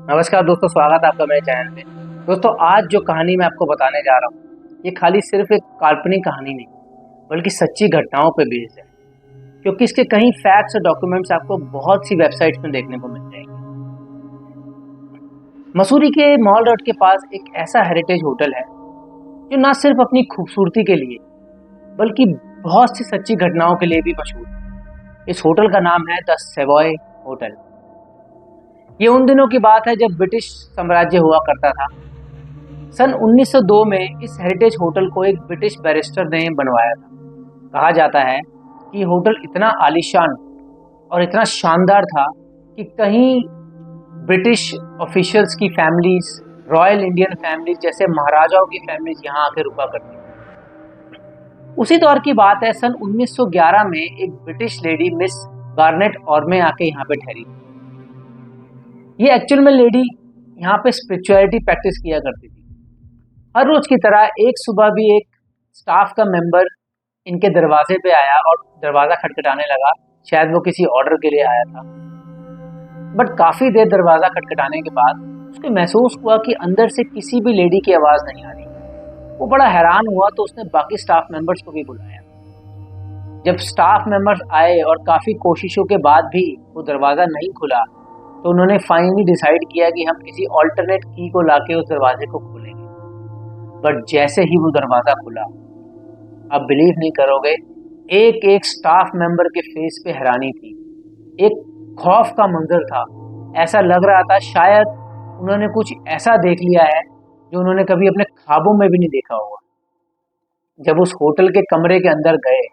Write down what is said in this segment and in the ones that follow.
नमस्कार दोस्तों, स्वागत है आपका मेरे चैनल पे। दोस्तों, आज जो कहानी मैं आपको बताने जा रहा हूँ ये खाली सिर्फ एक काल्पनिक कहानी नहीं बल्कि सच्ची घटनाओं पे बेस्ड है, क्योंकि इसके कई फैक्ट्स और डॉक्यूमेंट्स आपको बहुत सी वेबसाइट्स में देखने को मिल जाएंगे। मसूरी के मॉल रोड के पास एक ऐसा हेरिटेज होटल है जो न सिर्फ अपनी खूबसूरती के लिए बल्कि बहुत सी सच्ची घटनाओं के लिए भी मशहूर है। इस होटल का नाम है द सेवॉय होटल। ये उन दिनों की बात है जब ब्रिटिश साम्राज्य हुआ करता था। सन 1902 में इस हेरिटेज होटल को एक ब्रिटिश बैरिस्टर ने बनवाया था। कहा जाता है कि होटल इतना आलीशान और इतना शानदार था कि कहीं ब्रिटिश ऑफिशियल्स की फैमिलीज, रॉयल इंडियन फैमिलीज जैसे महाराजाओं की फैमिलीज यहाँ आके रुका करती थी। उसी दौर की बात है, सन 1911 में एक ब्रिटिश लेडी मिस गार्नेट ऑर्मे आके यहाँ पे ठहरी। ये एक्चुअल में लेडी यहाँ पे स्पिरिचुअलिटी प्रैक्टिस किया करती थी। हर रोज की तरह एक सुबह भी एक स्टाफ का मेंबर इनके दरवाजे पे आया और दरवाजा खटखटाने लगा। शायद वो किसी ऑर्डर के लिए आया था, बट काफी देर दरवाजा खटखटाने के बाद उसको महसूस हुआ कि अंदर से किसी भी लेडी की आवाज नहीं आ रही। वो बड़ा हैरान हुआ तो उसने बाकी स्टाफ मेंबर्स को भी बुलाया। जब स्टाफ मेंबर्स आए और काफी कोशिशों के बाद भी वो दरवाजा नहीं खुला तो उन्होंने फाइनली डिसाइड किया कि हम किसी ऑल्टरनेट की को लाके उस दरवाजे को खोलेंगे। बट जैसे ही वो दरवाजा खुला, आप बिलीव नहीं करोगे, एक एक स्टाफ मेंबर के फेस पे हैरानी थी। एक खौफ का मंजर था। ऐसा लग रहा था शायद उन्होंने कुछ ऐसा देख लिया है जो उन्होंने कभी अपने ख्वाबों में भी नहीं देखा होगा। जब उस होटल के कमरे के अंदर गए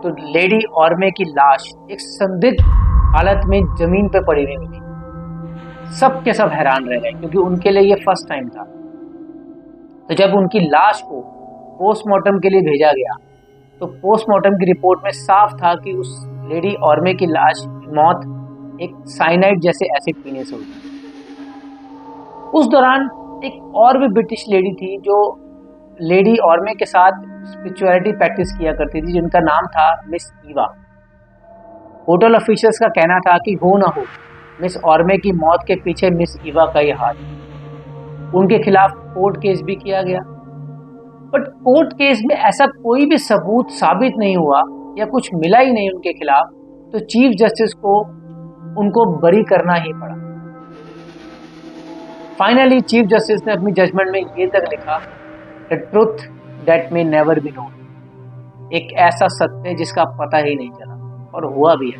तो लेडी ऑर्मे की लाश एक संदिग्ध हालत में जमीन पे पड़ी हुई मिली। सब के सब हैरान रह गए क्योंकि उनके लिए ये फर्स्ट टाइम था। तो जब उनकी लाश को पोस्टमार्टम के लिए भेजा गया तो पोस्टमार्टम की रिपोर्ट में साफ था कि उस लेडी ऑर्मे की लाश मौत एक साइनाइड जैसे एसिड पीने से हुई। उस दौरान एक और भी ब्रिटिश लेडी थी जो लेडी ऑर्मे के साथ स्पिरिचुअलिटी प्रैक्टिस किया करती थी, जिनका नाम था मिस ईवा। होटल ऑफिशियल्स का कहना था कि हो ना हो, मिस ऑर्मे की मौत के पीछे मिस ईवा का ही हाथ। उनके खिलाफ कोर्ट केस भी किया गया, बट कोर्ट केस में ऐसा कोई भी सबूत साबित नहीं हुआ या कुछ मिला ही नहीं उनके खिलाफ। तो चीफ जस्टिस को उनको बरी करना ही पड़ा। फाइनली चीफ जस्टिस ने अपनी जजमेंट में ये तक लिखा, the truth that may never be known. एक ऐसा सत्य जिसका पता ही नहीं चला, और हुआ भी है।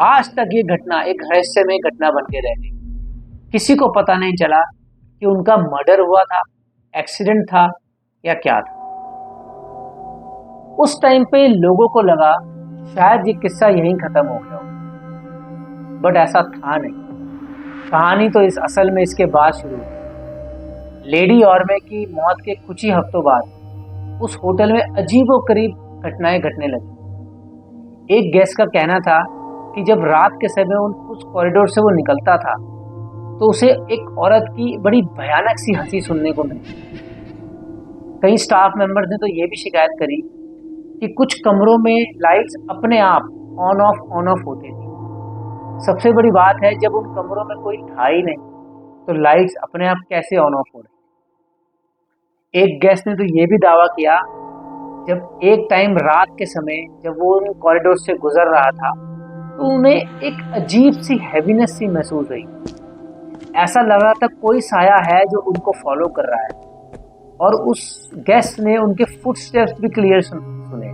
आज तक ये घटना एक रहस्यमय घटना बन के रह गई। किसी को पता नहीं चला कि उनका मर्डर हुआ था, एक्सीडेंट था या क्या था। उस टाइम पे लोगों को लगा शायद ये किस्सा यहीं खत्म हो गया हो, बट ऐसा था नहीं। कहानी तो इस असल में इसके बाद शुरू हुई। लेडी ऑर्मे की मौत के कुछ ही हफ्तों बाद उस होटल में अजीबोगरीब घटनाएं घटने लगी। एक गेस्ट का कहना था कि जब रात के समय उस कॉरिडोर से वो निकलता था तो उसे एक औरत की बड़ी भयानक सी हंसी सुनने को मिली। कई स्टाफ मेंबर्स ने तो ये भी शिकायत करी कि कुछ कमरों में लाइट्स अपने आप ऑन ऑफ होती थी। सबसे बड़ी बात है, जब उन कमरों में कोई था ही नहीं तो लाइट्स अपने आप कैसे ऑन ऑफ हो रही। एक गेस्ट ने तो ये भी दावा किया, जब एक टाइम रात के समय जब वो उन कॉरिडोर से गुजर रहा था तो उन्हें एक अजीब सी हैवीनेस सी महसूस हुई। ऐसा लग रहा था कोई साया है जो उनको फॉलो कर रहा है, और उस गेस्ट ने उनके फुटस्टेप्स भी क्लियर सुने।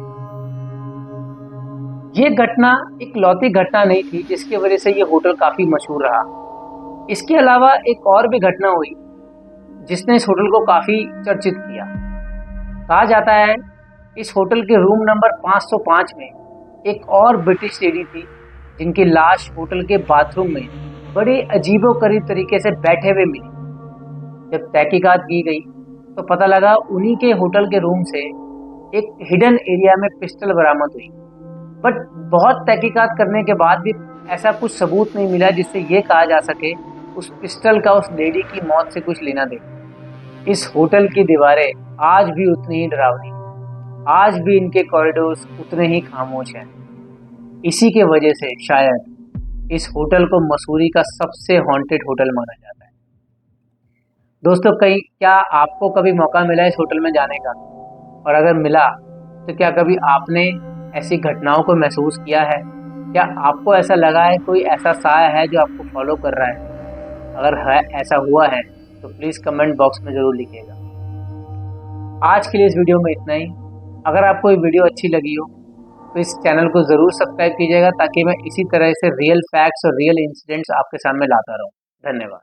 ये घटना एक लौती घटना नहीं थी जिसकी वजह से ये होटल काफी मशहूर रहा। इसके अलावा एक और भी घटना हुई जिसने इस होटल को काफी चर्चित किया। कहा जाता है इस होटल के रूम नंबर 505 में एक और ब्रिटिश लेडी थी जिनकी लाश होटल के बाथरूम में बड़े अजीबोगरीब तरीके से बैठे हुए मिली। जब तहकीकात की गई तो पता लगा उन्हीं के होटल के रूम से एक हिडन एरिया में पिस्टल बरामद हुई। बट बहुत तहकीकात करने के बाद भी ऐसा कुछ सबूत नहीं मिला जिससे ये कहा जा सके उस पिस्टल का उस लेडी की मौत से कुछ लेना देना। इस होटल की दीवारें आज भी उतनी ही डरावनी, आज भी इनके कॉरिडोर्स उतने ही खामोश हैं। इसी के वजह से शायद इस होटल को मसूरी का सबसे हॉन्टेड होटल माना जाता है। दोस्तों, क्या आपको कभी मौका मिला इस होटल में जाने का? और अगर मिला तो क्या कभी आपने ऐसी घटनाओं को महसूस किया है? क्या आपको ऐसा लगा है कोई ऐसा साया है जो आपको फॉलो कर रहा है? अगर है, ऐसा हुआ है तो प्लीज़ कमेंट बॉक्स में ज़रूर लिखिएगा। आज के लिए इस वीडियो में इतना ही। अगर आपको ये वीडियो अच्छी लगी हो तो इस चैनल को ज़रूर सब्सक्राइब कीजिएगा, ताकि मैं इसी तरह से रियल फैक्ट्स और रियल इंसिडेंट्स आपके सामने लाता रहूं। धन्यवाद।